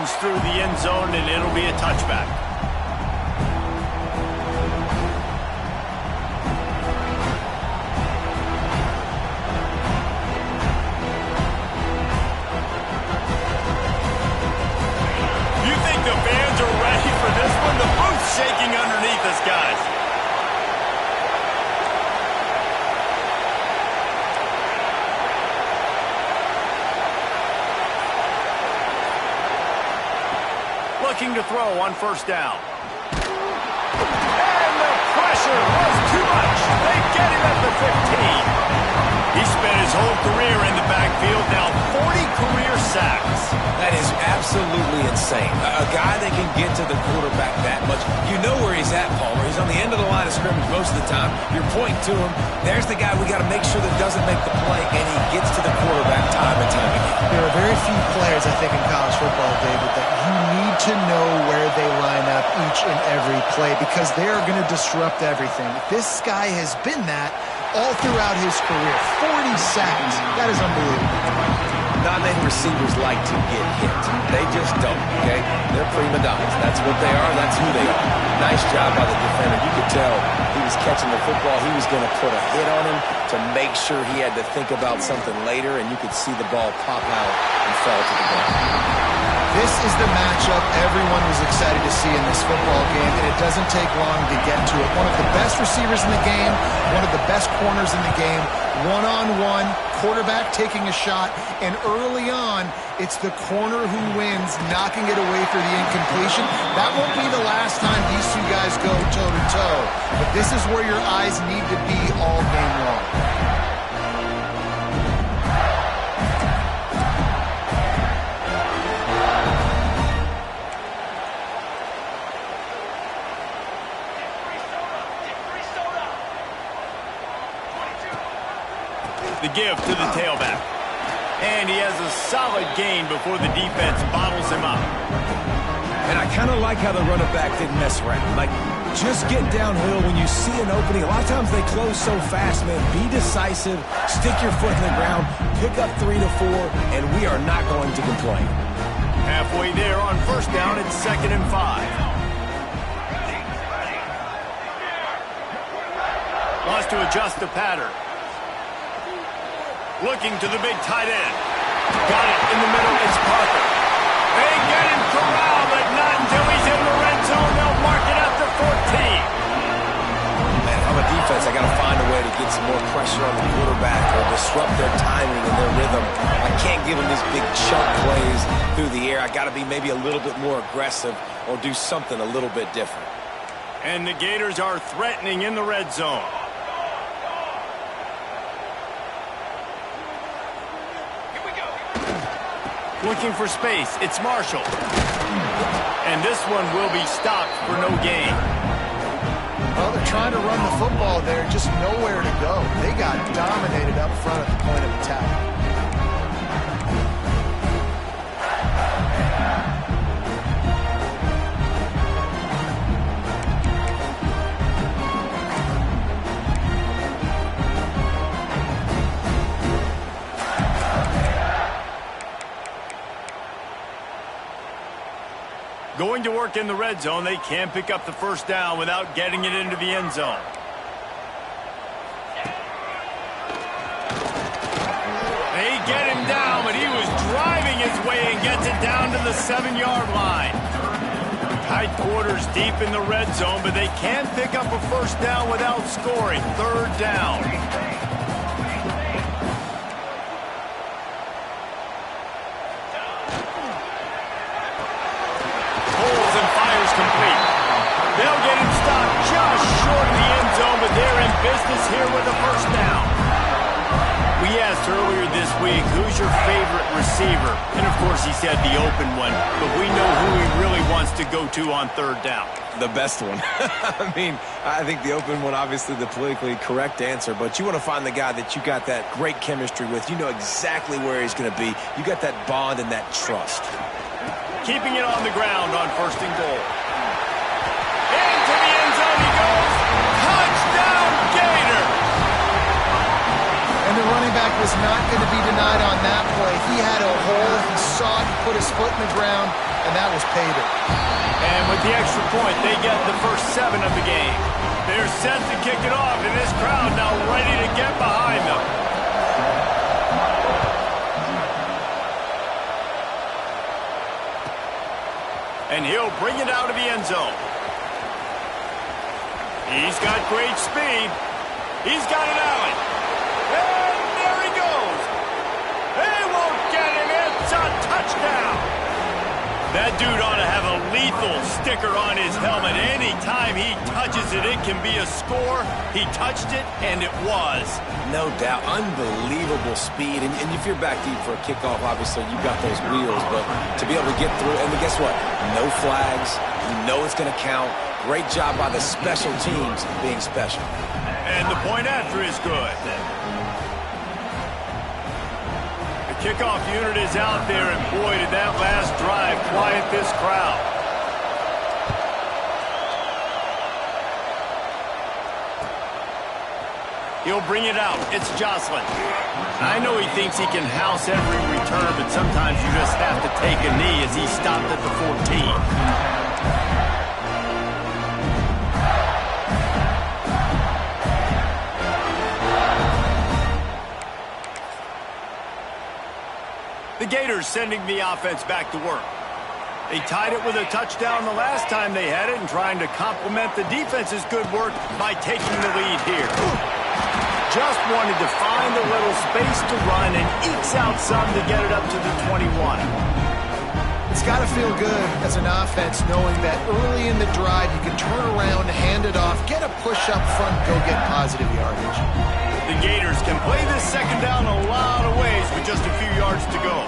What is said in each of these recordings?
runs through the end zone, and it'll be a touchback. You think the fans are ready for this one? The booth's shaking underneath us, guys. Looking to throw on first down. And the pressure was too much. They get him at the 15. He spent his whole career in the backfield, now 40 career sacks. That is absolutely insane. A guy that can get to the quarterback that much. You know where he's at, Palmer. He's on the end of the line of scrimmage most of the time. You're pointing to him. There's the guy we got to make sure that doesn't make the play, and he gets to the quarterback time and time again. There are very few players, I think, in college football, David, that you need to know where they line up each and every play because they are going to disrupt everything. This guy has been that all throughout his career. 40 sacks. That is unbelievable. Non-native receivers like to get hit. They just don't, okay? They're prima donnas. That's what they are. That's who they are. Nice job by the defender. You could tell he was catching the football. He was going to put a hit on him to make sure he had to think about something later, and you could see the ball pop out and fall to the ground. This is the matchup everyone was excited to see in this football game, and it doesn't take long to get to it. One of the best receivers in the game, one of the best corners in the game, one-on-one, quarterback taking a shot, and early on, it's the corner who wins, knocking it away for the incompletion. That won't be the last time these two guys go toe-to-toe, but this is where your eyes need to be all game long. The give to the tailback. And he has a solid gain before the defense bottles him up. And I kind of like how the running back didn't mess around. Like, just get downhill when you see an opening. A lot of times they close so fast, man. Be decisive, stick your foot in the ground, pick up 3 to 4, and we are not going to complain. Halfway there on first down, it's 2nd and 5. Wants to adjust the pattern. Looking to the big tight end. Got it in the middle. It's Parker. They get him corralled, but not until he's in the red zone. They'll mark it at the 14. Man, if I'm a defense, I got to find a way to get some more pressure on the quarterback or disrupt their timing and their rhythm. I can't give them these big chunk plays through the air. I got to be maybe a little bit more aggressive or do something a little bit different. And the Gators are threatening in the red zone. Looking for space. It's Marshall. And this one will be stopped for no gain. Well, they're trying to run the football there, just nowhere to go. They got dominated up front at the point of attack. Going to work in the red zone. They can't pick up the first down without getting it into the end zone. They get him down, but he was driving his way and gets it down to the 7-yard line. Tight quarters deep in the red zone, but they can't pick up a first down without scoring. 3rd down. Complete. They'll get him stopped just short of the end zone, but they're in business here with a first down. We asked earlier this week, who's your favorite receiver? And, of course, he said the open one, but we know who he really wants to go to on 3rd down. The best one. I mean, I think the open one, obviously the politically correct answer, but you want to find the guy that you got that great chemistry with. You know exactly where he's going to be. You got that bond and that trust. Keeping it on the ground on 1st and goal. Into the end zone he goes. Touchdown, Gator! And the running back was not going to be denied on that play. He had a hole. He saw it, he put his foot in the ground, and that was pay dirt. And with the extra point, they get the first 7 of the game. They're set to kick it off, and this crowd now ready to get behind them. And he'll bring it out of the end zone. He's got great speed. He's got it out. And there he goes. They won't get him. It's a touchdown. That dude ought to have a lethal sticker on his helmet. Anytime he touches it, it can be a score. He touched it, and it was. No doubt. Unbelievable speed. And if you're back deep for a kickoff, obviously you've got those wheels. But to be able to get through, and guess what? No flags. You know it's going to count. Great job by the special teams being special. And the point after is good. The kickoff unit is out there, and boy, did that last drive quiet this crowd. He'll bring it out. It's Jocelyn. I know he thinks he can house every return, but sometimes you just have to take a knee as he stopped at the 14. The Gators sending the offense back to work. They tied it with a touchdown the last time they had it and trying to complement the defense's good work by taking the lead here. Just wanted to find a little space to run and ekes out some to get it up to the 21. It's got to feel good as an offense knowing that early in the drive you can turn around, hand it off, get a push up front, go get positive yardage. The Gators can play this second down a lot of ways with just a few yards to go.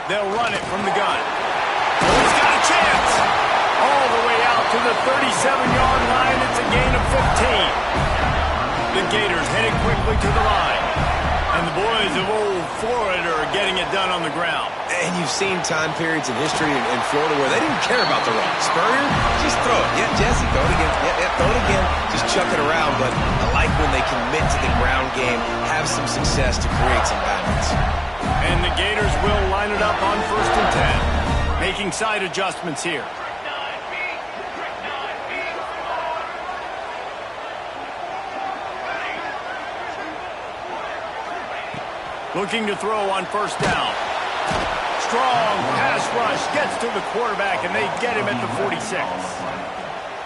They'll run it from the gun. Oh, he's got a chance. All the way out to the 37-yard line. It's a gain of 15. The Gators heading quickly to the line. And the boys of old Florida are getting it done on the ground. And you've seen time periods in history in Florida where they didn't care about the run. Spurrier, just throw it. Yeah, Jesse, throw it again. Yeah, throw it again. Just chuck it around. But I like when they commit to the ground game, have some success to create some balance. And the Gators will line it up on 1st and 10. Making side adjustments here. Looking to throw on 1st down. Strong pass rush gets to the quarterback, and they get him at the 46.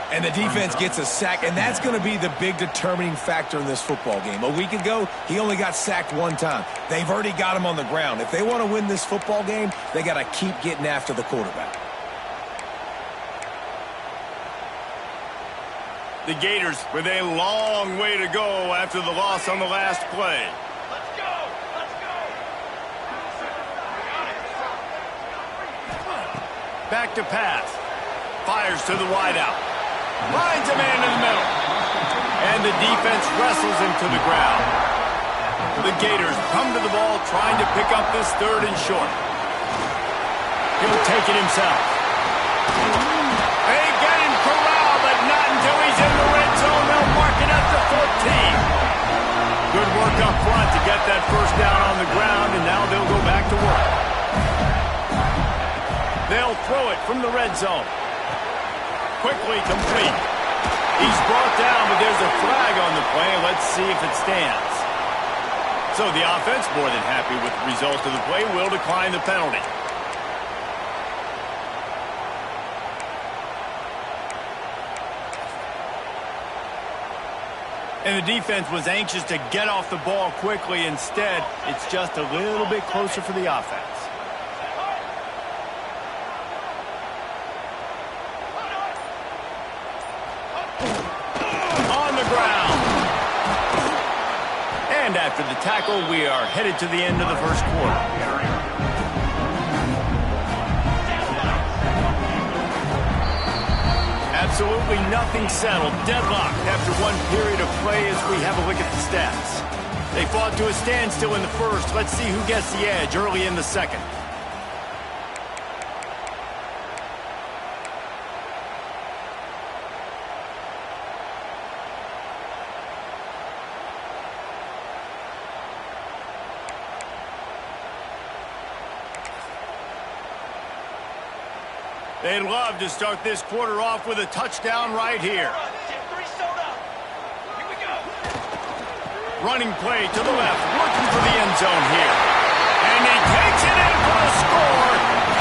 And the defense gets a sack, and that's going to be the big determining factor in this football game. A week ago, he only got sacked 1 time. They've already got him on the ground. If they want to win this football game, they got to keep getting after the quarterback. The Gators with a long way to go after the loss on the last play. Back to pass. Fires to the wideout. Finds a man in the middle. And the defense wrestles him to the ground. The Gators come to the ball trying to pick up this 3rd and short. He'll take it himself. They get him corralled, but not until he's in the red zone. They'll mark it at the 14. Good work up front to get that 1st down on the ground, and now they'll go back to work. They'll throw it from the red zone. Quickly complete. He's brought down, but there's a flag on the play. Let's see if it stands. So the offense, more than happy with the result of the play, will decline the penalty. And the defense was anxious to get off the ball quickly. Instead, it's just a little bit closer for the offense. After the tackle, we are headed to the end of the 1st quarter. Absolutely nothing settled. Deadlocked after 1 period of play as we have a look at the stats. They fought to a standstill in the 1st. Let's see who gets the edge early in the 2nd. They'd love to start this quarter off with a touchdown right here. Running play to the left, looking for the end zone here. And he takes it in for a score.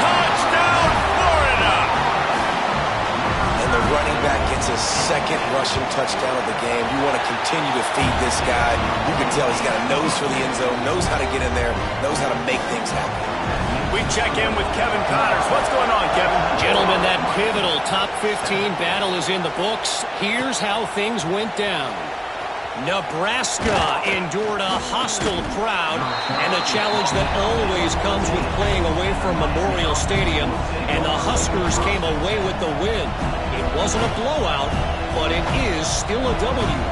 Touchdown, Florida! And the running back gets his second rushing touchdown of the game. You want to continue to feed this guy. You can tell he's got a nose for the end zone, knows how to get in there, knows how to make things happen. We check in with Kevin Connors. What's going on, Kevin? Gentlemen, that pivotal top 15 battle is in the books. Here's how things went down. Nebraska endured a hostile crowd and a challenge that always comes with playing away from Memorial Stadium, and the Huskers came away with the win. It wasn't a blowout, but it is still a W.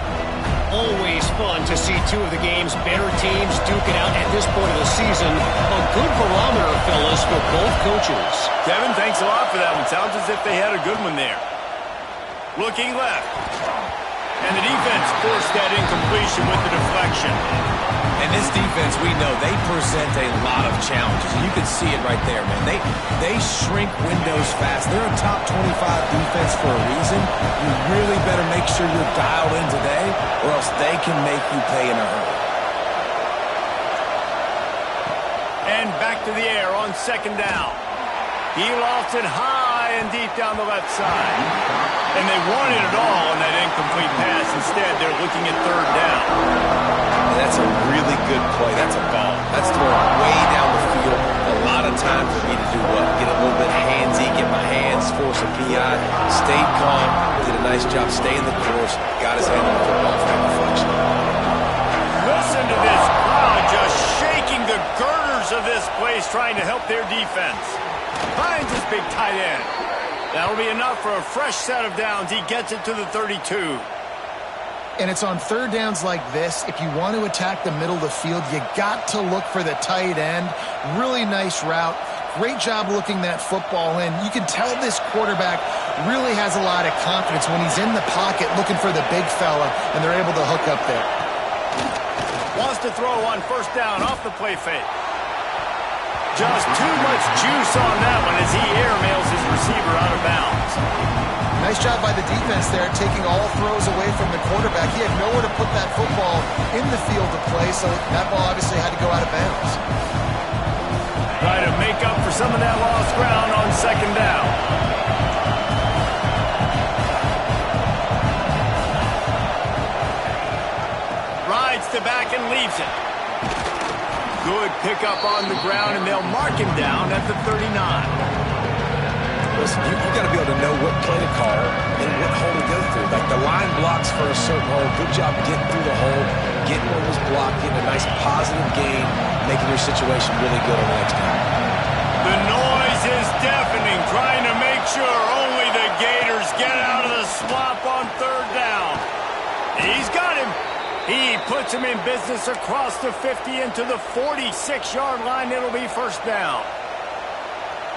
Always fun to see two of the game's better teams duke it out at this point of the season. A good barometer, fellas, for both coaches. Kevin, thanks a lot for that one. Sounds as if they had a good one there. Looking left. And the defense forced that incompletion with the deflection. And this defense, we know, they present a lot of challenges. And you can see it right there, man. They shrink windows fast. They're a top 25 defense for a reason. You really better make sure you're dialed in today, or else they can make you pay in a hurry. And back to the air on second down. He lofts it high and deep down the left side. And they wanted it all on that incomplete pass. Instead, they're looking at third down. And that's a really good play. That's a ball. That's thrown way down the field. A lot of time for me to do what? Get a little bit handsy, get my hands, force a PI. Stayed calm, did a nice job staying the course, got his hand on the football for that deflection. Listen to this crowd just shaking the girders of this place, trying to help their defense. Finds his big tight end. That'll be enough for a fresh set of downs. He gets it to the 32. And it's on third downs like this. If you want to attack the middle of the field, you got to look for the tight end. Really nice route. Great job looking that football in. You can tell this quarterback really has a lot of confidence when he's in the pocket looking for the big fella, and they're able to hook up there. Wants to throw on first down off the play fake. Just too much juice on that one as he airmails his receiver out of bounds. Nice job by the defense there, taking all throws away from the quarterback. He had nowhere to put that football in the field to play, so that ball obviously had to go out of bounds. Try to make up for some of that lost ground on second down. Rides the back and leaves it. Good pickup on the ground, and they'll mark him down at the 39. Listen, you got to be able to know what play to call and what hole to go through. Like the line blocks for a certain hole. Good job getting through the hole, getting what was blocked, getting a nice positive gain, making your situation really good on the next down. The noise is deafening, trying to make sure only the Gators get out of the swamp on third down. He's got him. He puts him in business across the 50 into the 46-yard line. It'll be first down.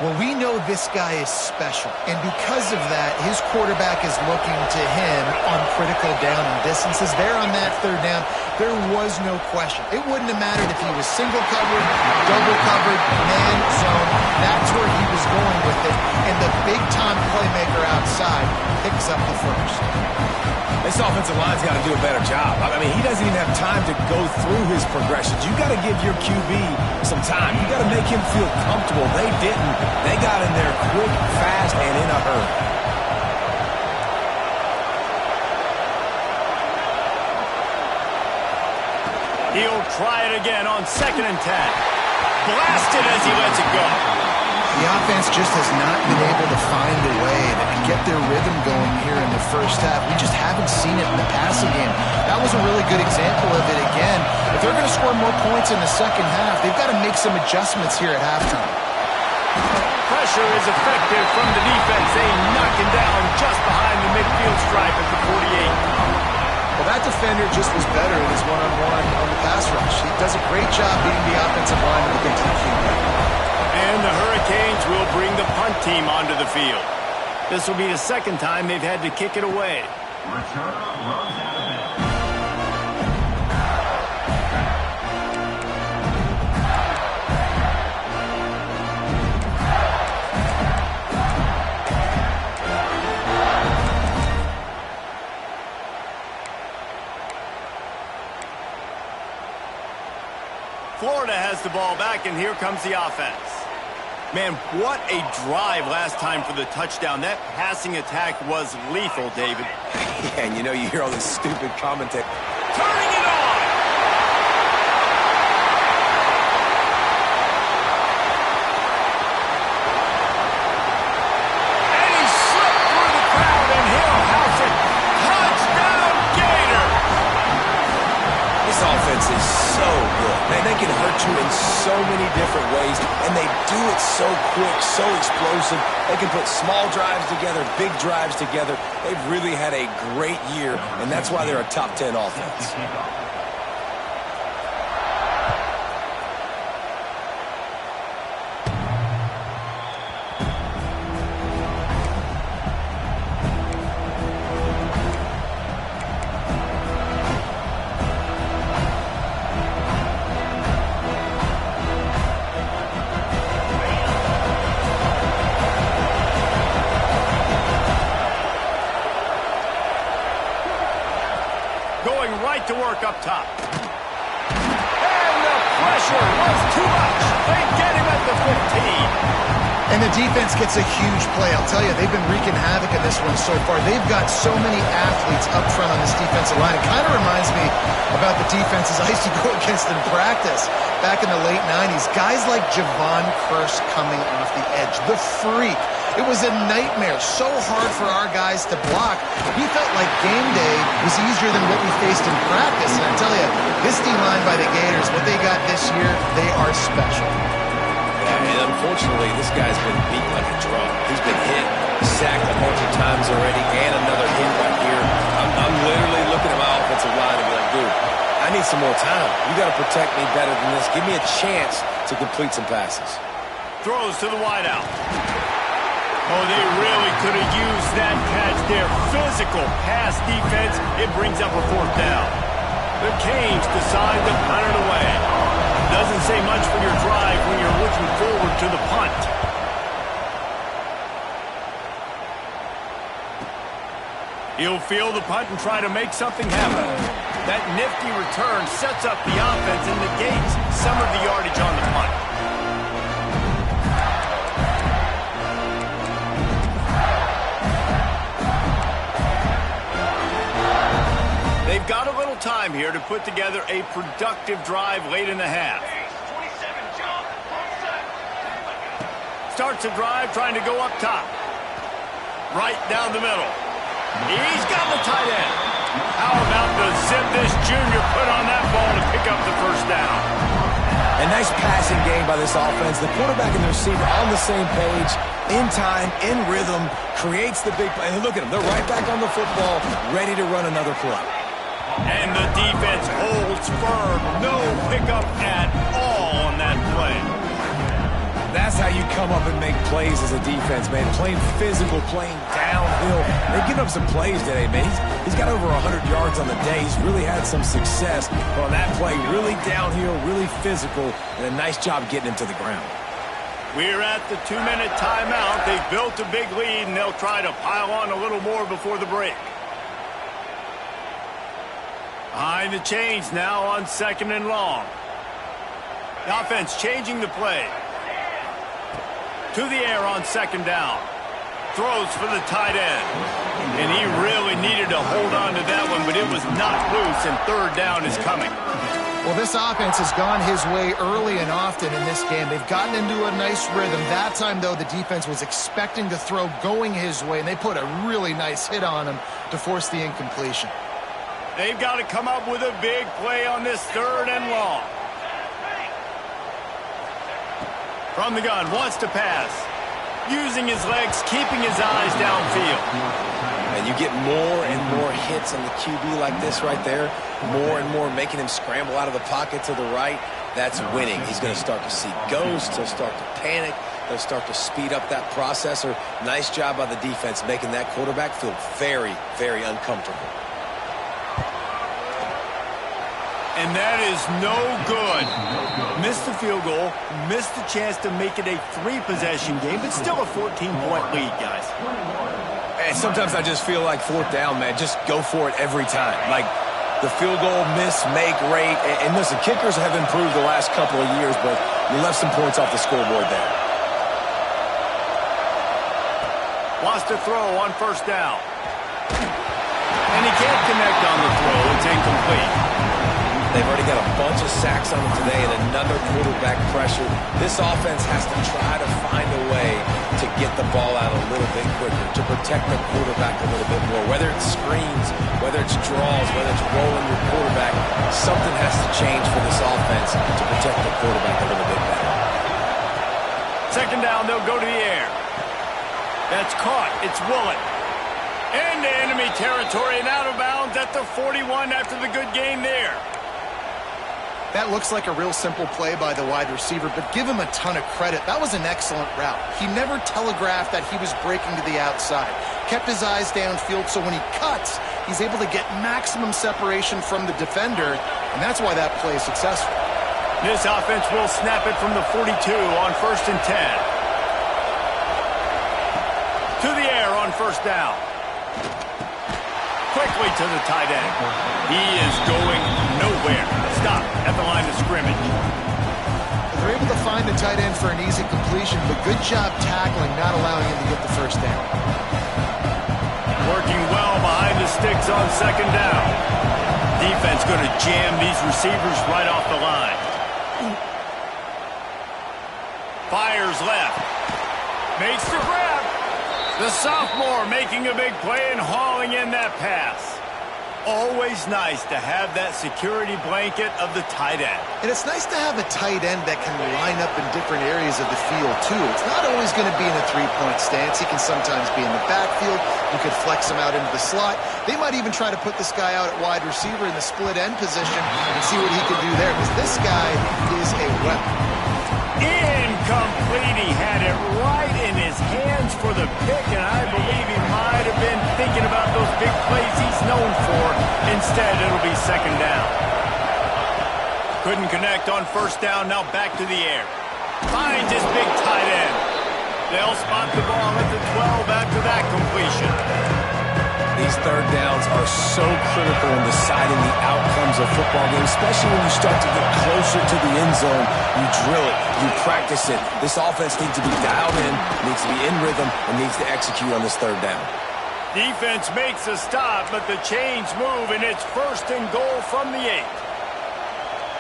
Well, we know this guy is special, and because of that, his quarterback is looking to him on critical down and distances. There on that third down, there was no question. It wouldn't have mattered if he was single covered, double covered, man zone. That's where he was going with it, and the big-time playmaker outside picks up the first. This offensive line's got to do a better job. I mean, he doesn't even have time to go through his progressions. You got to give your QB some time. You got to make him feel comfortable. They didn't. They got in there quick, fast, and in a hurry. He'll try it again on 2nd and 10. Blasted as he lets it go. The offense just has not been able to find a way to get their rhythm going here in the first half. We just haven't seen it in the passing game. That was a really good example of it again. If they're going to score more points in the second half, they've got to make some adjustments here at halftime. Pressure is effective from the defense. They knock him down just behind the midfield stripe at the 48. Well, that defender just was better in his one-on-one on the pass rush. He does a great job beating the offensive line to get to the field. And the Hurricanes will bring the punt team onto the field. This will be the second time they've had to kick it away. Florida has the ball back, and here comes the offense. Man, what a drive last time for the touchdown. That passing attack was lethal, David. Yeah, and you hear all this stupid commentary. Turning it on! And he slipped through the crowd, and he'll house it. Touchdown, Gator! This offense is so good. Man, they can hurt you in so many different ways, and they do it so quick, so explosive. They can put small drives together, big drives together. They've really had a great year, and that's why they're a top 10 offense. Going right to work up top. And the pressure was too much. They get him at the 15. And the defense gets a huge play. I'll tell you, they've been wreaking havoc in this one so far. They've got so many athletes up front on this defensive line. It kind of reminds me about the defenses I used to go against in practice back in the late 90s. Guys like Javon Curse coming off the edge. The freak. It was a nightmare. So hard for our guys to block. We felt like game day was easier than what we faced in practice. And I tell you, this D-line by the Gators, what they got this year, they are special. Yeah, and unfortunately, this guy's been beat like a drum. He's been hit, sacked a bunch of times already, and another hit right here. I'm literally looking at my offensive line and be like, dude, I need some more time. You got to protect me better than this. Give me a chance to complete some passes. Throws to the wideout. Oh, they really could have used that catch there. Physical pass defense. It brings up a 4th down. The Canes decide to punt it away. Doesn't say much for your drive when you're looking forward to the punt. He'll field the punt and try to make something happen. That nifty return sets up the offense and negates some of the yardage on the punt. They've got a little time here to put together a productive drive late in the half. Starts a drive trying to go up top. Right down the middle. He's got the tight end. How about the zip this junior put on that ball to pick up the 1st down? A nice passing game by this offense. The quarterback and the receiver on the same page, in time, in rhythm, creates the big play. And look at them. They're right back on the football, ready to run another play. And the defense holds firm. No pickup at all on that play. That's how you come up and make plays as a defense, man. Playing physical, playing downhill. They've given up some plays today, man. He's got over 100 yards on the day. He's really had some success. But on that play, really downhill, really physical, and a nice job getting him to the ground. We're at the 2-minute timeout. They've built a big lead, and they'll try to pile on a little more before the break. Behind the chains now on 2nd and long. The offense changing the play. To the air on 2nd down. Throws for the tight end. And he really needed to hold on to that one, but it was not loose, and 3rd down is coming. Well, this offense has gone his way early and often in this game. They've gotten into a nice rhythm. That time, though, the defense was expecting the throw going his way, and they put a really nice hit on him to force the incompletion. They've got to come up with a big play on this 3rd and long. From the gun, wants to pass. Using his legs, keeping his eyes downfield. And you get more and more hits on the QB like this right there. More and more making him scramble out of the pocket to the right. That's winning. He's going to start to see ghosts. He'll start to panic. He'll start to speed up that processor. Nice job by the defense making that quarterback feel very, very uncomfortable. And that is no good. Missed the field goal, missed the chance to make it a 3-possession game, but still a 14-point lead, guys. And sometimes I just feel like 4th down, man. Just go for it every time. Like, the field goal miss-make rate. And listen, kickers have improved the last couple of years, but you left some points off the scoreboard there. Wants to throw on first down. And he can't connect on the throw. It's incomplete. They've already got a bunch of sacks on them today and another quarterback pressure. This offense has to try to find a way to get the ball out a little bit quicker, to protect the quarterback a little bit more. Whether it's screens, whether it's draws, whether it's rolling your quarterback, something has to change for this offense to protect the quarterback a little bit better. Second down, they'll go to the air. That's caught. It's Willett. Into enemy territory and out of bounds at the 41 after the good game there. That looks like a real simple play by the wide receiver, but give him a ton of credit. That was an excellent route. He never telegraphed that he was breaking to the outside. Kept his eyes downfield, so when he cuts, he's able to get maximum separation from the defender, and that's why that play is successful. This offense will snap it from the 42 on 1st and 10. To the air on first down. Quickly to the tight end. He is going nowhere. Stop at the line of scrimmage. They're able to find the tight end for an easy completion, but good job tackling, not allowing him to get the first down. Working well behind the sticks on second down. Defense going to jam these receivers right off the line. Fires left. Makes the grab. The sophomore making a big play and hauling in that pass. Always nice to have that security blanket of the tight end. And it's nice to have a tight end that can line up in different areas of the field, too. It's not always going to be in a three-point stance. He can sometimes be in the backfield. You could flex him out into the slot. They might even try to put this guy out at wide receiver in the split end position and see what he can do there, because this guy is a weapon. Incomplete. He had it right in his hands for the pick, and I believe he might have been thinking about those big plays he's known for. Instead, it'll be second down. Couldn't connect on first down. Now back to the air. Finds his big tight end. They'll spot the ball at the 12 after that completion. These third downs are so critical in deciding the outcomes of football games, especially when you start to get closer to the end zone. You drill it, you practice it. This offense needs to be dialed in, needs to be in rhythm, and needs to execute on this third down. Defense makes a stop, but the chains move, and it's 1st and goal from the 8.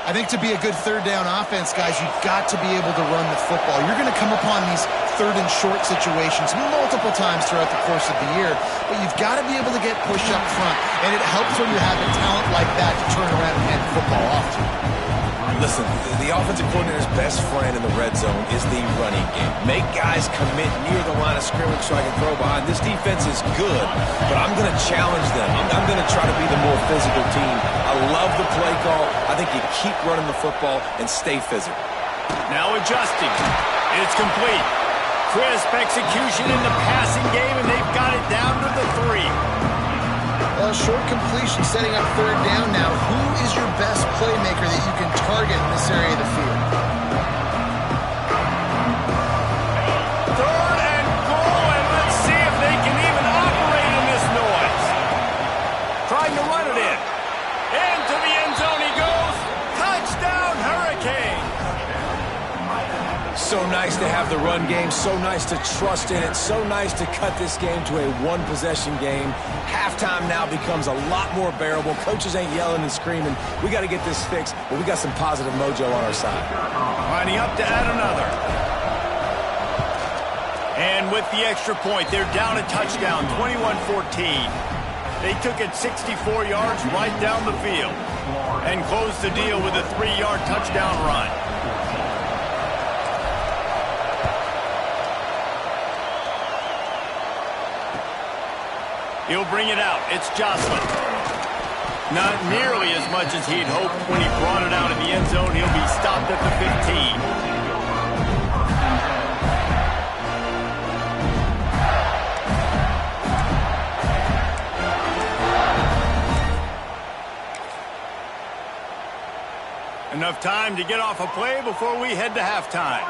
I think to be a good third down offense, guys, you've got to be able to run the football. You're going to come upon these third and short situations multiple times throughout the course of the year, but you've got to be able to get push up front, and it helps when you have a talent like that to turn around and hand the football off to. Listen, the offensive coordinator's best friend in the red zone is the running game. Make guys commit near the line of scrimmage so I can throw behind. This defense is good, but I'm going to challenge them. I'm going to try to be the more physical team. I love the play call. I think you keep running the football and stay physical. Now adjusting. It's complete. Crisp execution in the passing game, and they've got it down to the 3. Well, short completion setting up third down now. Who is your best playmaker that you can target in this area of the field? Third and goal, and let's see if they can even operate in this noise. Trying to run it in. Into the end zone he goes. Touchdown, Hurricane. So nice to have the run game, so nice to trust in it, so nice to cut this game to a one-possession game. Halftime now becomes a lot more bearable. Coaches ain't yelling and screaming. We got to get this fixed, but we got some positive mojo on our side. Lining up to add another. And with the extra point, they're down a touchdown, 21-14. They took it 64 yards right down the field and closed the deal with a 3-yard touchdown run. He'll bring it out. It's Jocelyn. Not nearly as much as he'd hoped when he brought it out in the end zone. He'll be stopped at the 15. Enough time to get off a play before we head to halftime.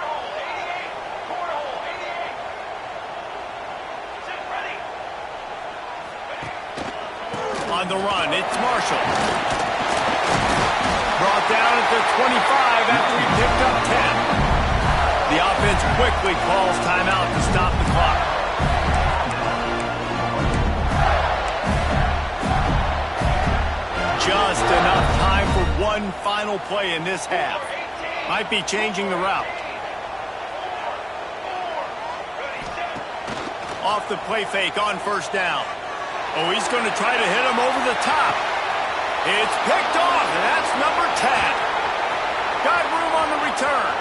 On the run, it's Marshall. Brought down at the 25 after he picked up 10. The offense quickly calls timeout to stop the clock. Just enough time for one final play in this half. Might be changing the route. Off the play fake on first down. Oh, he's going to try to hit him over the top. It's picked off, and that's number 10. Got room on the return.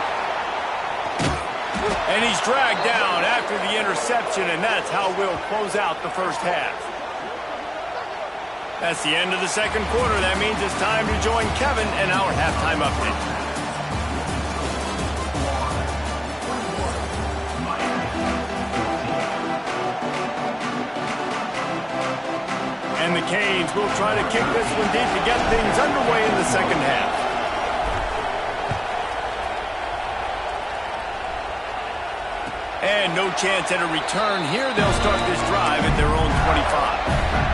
And he's dragged down after the interception, and that's how we'll close out the first half. That's the end of the second quarter. That means it's time to join Kevin in our halftime update. And the Canes will try to kick this one deep to get things underway in the second half. And no chance at a return here. They'll start this drive at their own 25.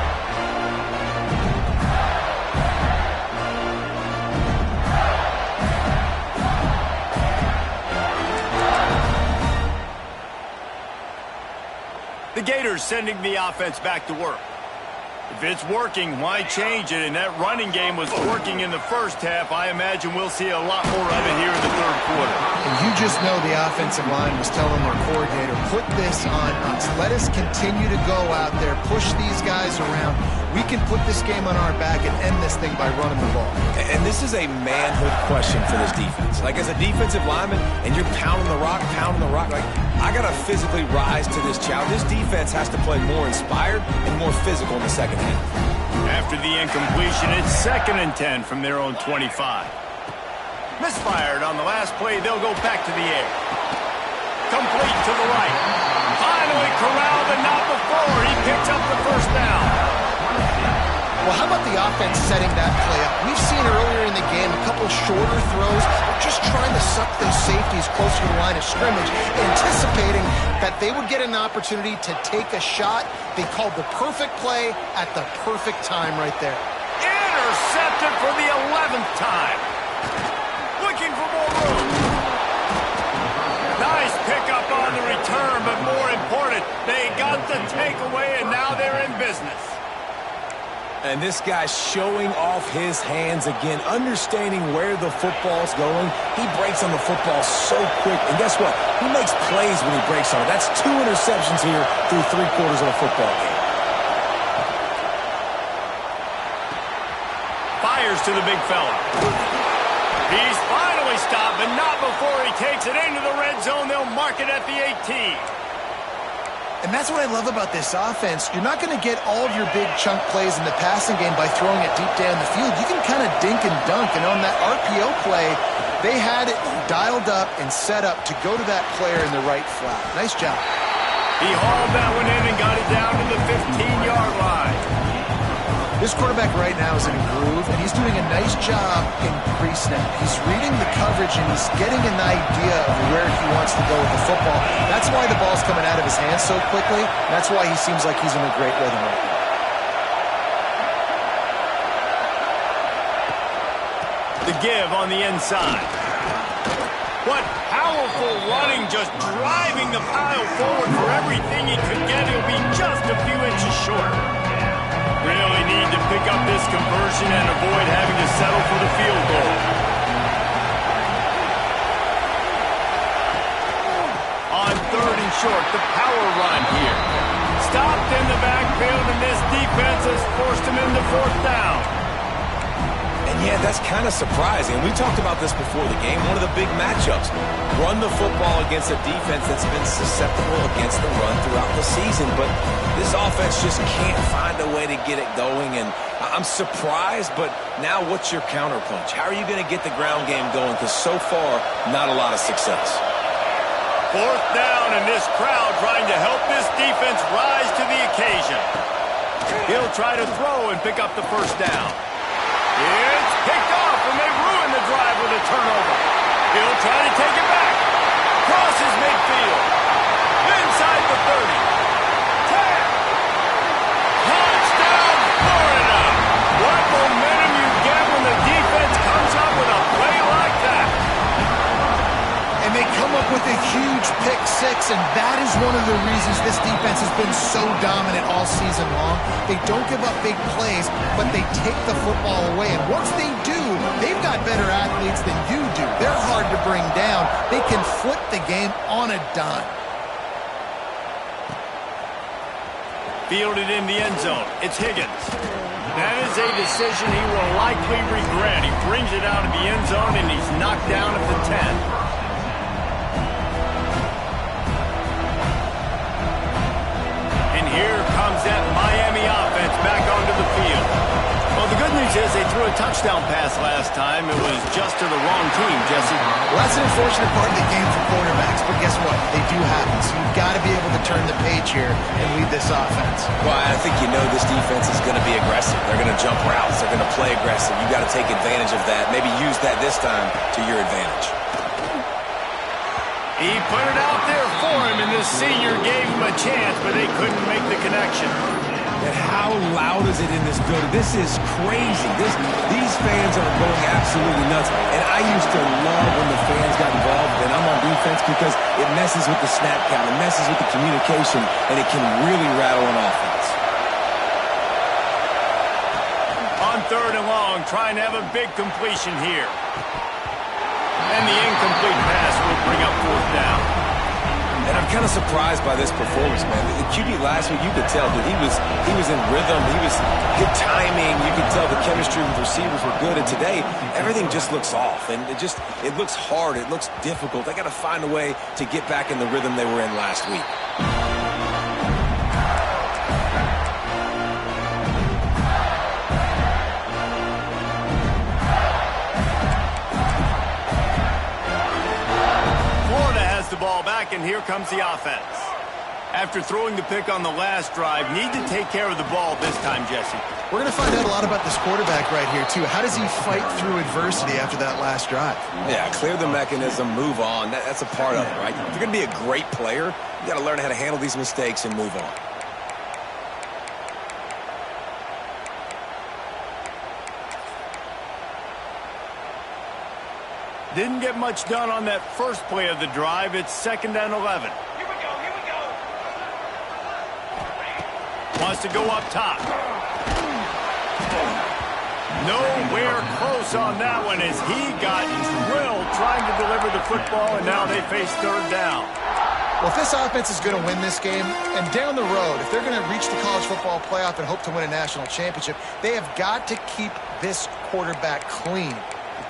The Gators sending the offense back to work. If it's working, why change it? And that running game was working in the first half. I imagine we'll see a lot more of it here in the third quarter. And you just know the offensive line was telling their coordinator, put this on us. Let us continue to go out there, push these guys around. We can put this game on our back and end this thing by running the ball. And this is a manhood question for this defense. Like, as a defensive lineman, and you're pounding the rock, like, I got to physically rise to this challenge. This defense has to play more inspired and more physical in the second half. After the incompletion, it's 2nd and 10 from their own 25. Misfired on the last play. They'll go back to the air. Complete to the right. Finally corralled, and not before. He picks up the first down. Well, how about the offense setting that play up? We've seen earlier in the game a couple shorter throws, just trying to suck those safeties closer to the line of scrimmage, anticipating that they would get an opportunity to take a shot. They called the perfect play at the perfect time right there. Intercepted for the 11th time. Looking for more room. Nice pickup on the return, but more important, they got the takeaway, and now they're in business. And this guy's showing off his hands again, understanding where the football's going. He breaks on the football so quick. And guess what? He makes plays when he breaks on it. That's 2 interceptions here through 3 quarters of a football game. Fires to the big fella. He's finally stopped, but not before he takes it into the red zone. They'll mark it at the 18. And that's what I love about this offense. You're not going to get all of your big chunk plays in the passing game by throwing it deep down the field. You can kind of dink and dunk. And on that RPO play, they had it dialed up and set up to go to that player in the right flat. Nice job. He hauled that one in and got it down to the 15-yard line. This quarterback right now is in a groove, and he's doing a nice job in pre-snap. He's reading the coverage, and he's getting an idea of where he wants to go with the football. That's why the ball's coming out of his hands so quickly. That's why he seems like he's in a great rhythm right now. The give on the inside. What powerful running, just driving the pile forward for everything he could get. He'll be just a few inches short. Really need to pick up this conversion and avoid having to settle for the field goal. On 3rd and short, the power run here. Stopped in the backfield, and this defense has forced him into 4th down. And yeah, that's kind of surprising. We talked about this before the game. One of the big matchups. Run the football against a defense that's been susceptible against the run throughout the season. But this offense just can't find a way to get it going. And I'm surprised, but now what's your counterpunch? How are you going to get the ground game going? Because so far, not a lot of success. 4th down, and this crowd trying to help this defense rise to the occasion. He'll try to throw and pick up the first down. It's picked off, and they ruin the drive with a turnover. He'll try to take it back. Crosses midfield. Inside the 30. 10. Touchdown, Florida. What momentum you get when the defense comes up with a huge pick six, and that is one of the reasons this defense has been so dominant all season long. They don't give up big plays, but they take the football away. And once they do, they've got better athletes than you do. They're hard to bring down. They can flip the game on a dime. Fielded in the end zone. It's Higgins. That is a decision he will likely regret. He brings it out of the end zone, and he's knocked down at the 10. And here comes that Miami offense back onto the field. Well, the good news is they threw a touchdown pass last time. It was just to the wrong team, Jesse. Well, that's an unfortunate part of the game for quarterbacks, but guess what? They do happen, so you've got to be able to turn the page here and lead this offense. Well, I think you know this defense is going to be aggressive. They're going to jump routes. They're going to play aggressive. You've got to take advantage of that. Maybe use that this time to your advantage. He put it out there for him, and the senior gave him a chance, but they couldn't make the connection. And how loud is it in this building? This is crazy. These fans are going absolutely nuts. And I used to love when the fans got involved, and I'm on defense because it messes with the snap count. It messes with the communication, and it can really rattle an offense. On 3rd and long, trying to have a big completion here. And the incomplete pass will bring up 4th down. And I'm kind of surprised by this performance, man. The QB last week, you could tell, dude, he was in rhythm. He was good timing. You could tell the chemistry with receivers were good. And today, everything just looks off. And it looks hard. It looks difficult. They got to find a way to get back in the rhythm they were in last week. Ball back, and here comes the offense. After throwing the pick on the last drive, need to take care of the ball this time, Jesse. We're going to find out a lot about this quarterback right here, too. How does he fight through adversity after that last drive? Yeah, clear the mechanism, move on. That's a part of it, right? If you're going to be a great player, you got to learn how to handle these mistakes and move on. Didn't get much done on that first play of the drive. It's 2nd and 11. Here we go. Wants to go up top. Nowhere close on that one as he got drilled trying to deliver the football, and now they face 3rd down. Well, if this offense is going to win this game, and down the road, if they're going to reach the college football playoff and hope to win a national championship, they have got to keep this quarterback clean.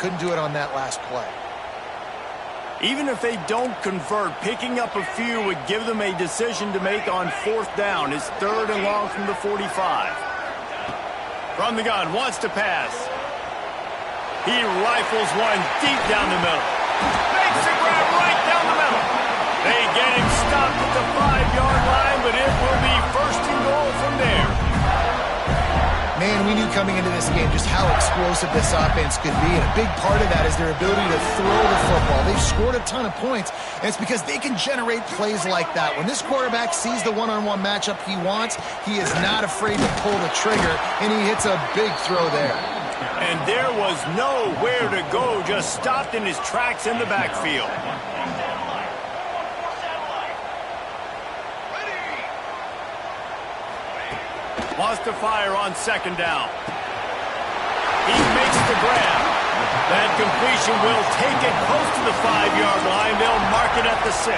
Couldn't do it on that last play. Even if they don't convert, picking up a few would give them a decision to make on 4th down. It's 3rd and long from the 45. From the gun, wants to pass. He rifles one deep down the middle. Makes a grab right down the middle. They get him stopped at the 5-yard line, but it will be 1st and goal from there. Man, we knew coming into this game just how explosive this offense could be, and a big part of that is their ability to throw the football. They've scored a ton of points, and it's because they can generate plays like that. When this quarterback sees the one-on-one matchup he wants, he is not afraid to pull the trigger, and he hits a big throw there. And there was nowhere to go, just stopped in his tracks in the backfield. Wants to fire on 2nd down. He makes the grab. That completion will take it close to the 5-yard line. They'll mark it at the 6.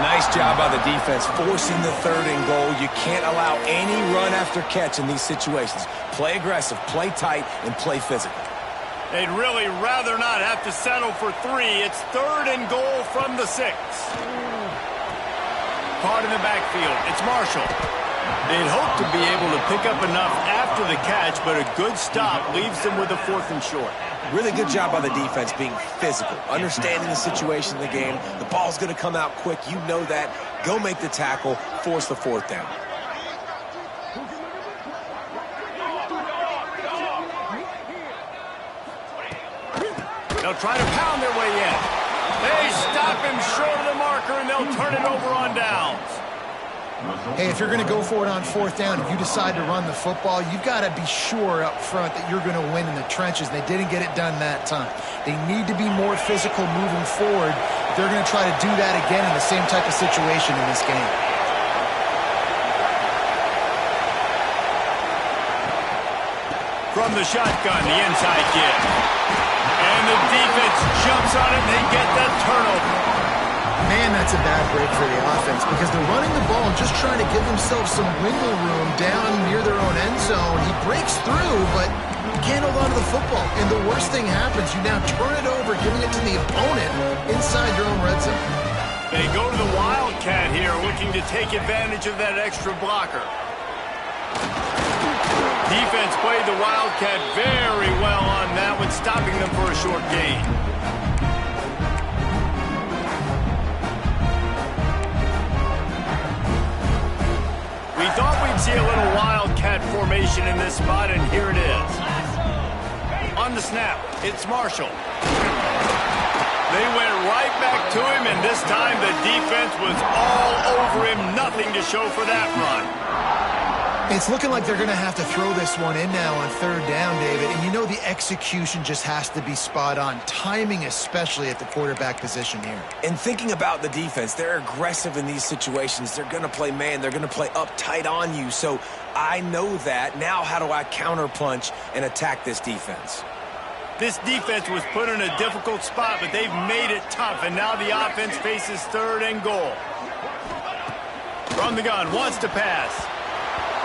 Nice job by the defense, forcing the 3rd and goal. You can't allow any run after catch in these situations. Play aggressive, play tight, and play physical. They'd really rather not have to settle for 3. It's 3rd and goal from the 6. Caught in the backfield. It's Marshall. They'd hope to be able to pick up enough after the catch, but a good stop leaves them with a 4th and short. Really good job by the defense being physical, understanding the situation in the game. The ball's going to come out quick. You know that. Go make the tackle, force the 4th down. They'll try to pound their way in. They stop him short of the marker, and they'll turn it over on downs. Hey, if you're going to go for it on fourth down, if you decide to run the football, you've got to be sure up front that you're going to win in the trenches. They didn't get it done that time. They need to be more physical moving forward. They're going to try to do that again in the same type of situation in this game. From the shotgun, the inside kid. And the defense jumps on it, and they get the turnover. Man, that's a bad break for the offense because they're running the ball and just trying to give themselves some wiggle room down near their own end zone. He breaks through, but he can't hold on to the football. And the worst thing happens, you now turn it over, giving it to the opponent inside your own red zone. They go to the Wildcat here, looking to take advantage of that extra blocker. Defense played the Wildcat very well on that one, stopping them for a short gain. We thought we'd see a little Wildcat formation in this spot, and here it is. On the snap, it's Marshall. They went right back to him, and this time the defense was all over him. Nothing to show for that run. It's looking like they're going to have to throw this one in now on third down, David. And you know the execution just has to be spot on. Timing especially at the quarterback position here. And thinking about the defense, they're aggressive in these situations. They're going to play man. They're going to play uptight on you. So I know that. Now how do I counterpunch and attack this defense? This defense was put in a difficult spot, but they've made it tough. And now the offense faces third and goal. From the gun, wants to pass.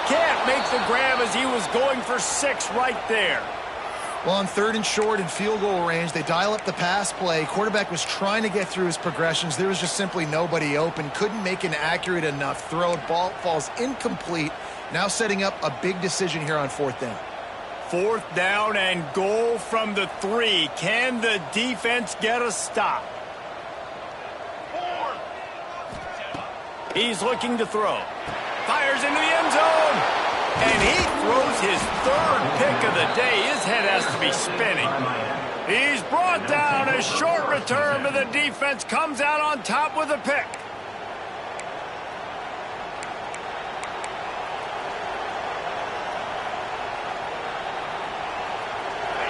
Can't make the grab as he was going for 6 right there. Well, on third and short and field goal range, they dial up the pass play. Quarterback was trying to get through his progressions. There was just simply nobody open. Couldn't make an accurate enough throw. Ball falls incomplete. Now setting up a big decision here on fourth down. Fourth down and goal from the 3. Can the defense get a stop? He's looking to throw. Fires into the end zone. And he throws his 3rd pick of the day. His head has to be spinning. He's brought down. A short return, but the defense comes out on top with a pick.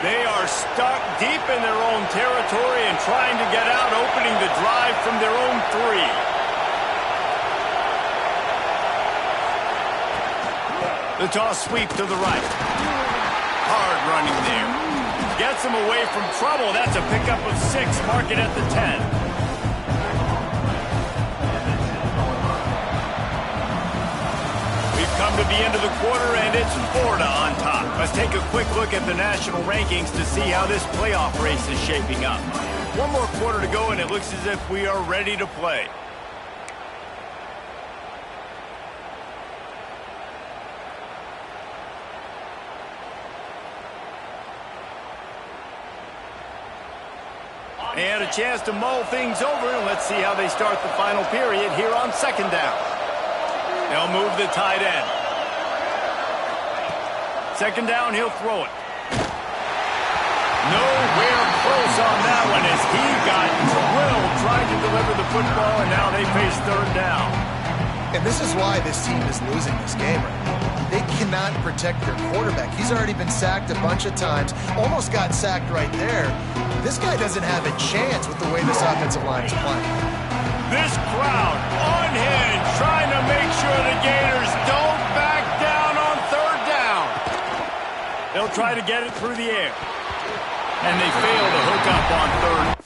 They are stuck deep in their own territory and trying to get out, opening the drive from their own 3. The toss sweep to the right. Hard running there. Gets him away from trouble. That's a pickup of 6. Mark it at the 10. We've come to the end of the quarter, and it's Florida on top. Let's take a quick look at the national rankings to see how this playoff race is shaping up. One more quarter to go, and it looks as if we are ready to play. And a chance to mull things over, and let's see how they start the final period here on second down. They'll move the tight end. Second down, he'll throw it. Nowhere close on that one as he got drilled trying to deliver the football, and now they face third down. And this is why this team is losing this game right now. They cannot protect their quarterback. He's already been sacked a bunch of times. Almost got sacked right there. This guy doesn't have a chance with the way this offensive line is playing. This crowd unhinged, trying to make sure the Gators don't back down on third down. They'll try to get it through the air. And they fail to hook up on third.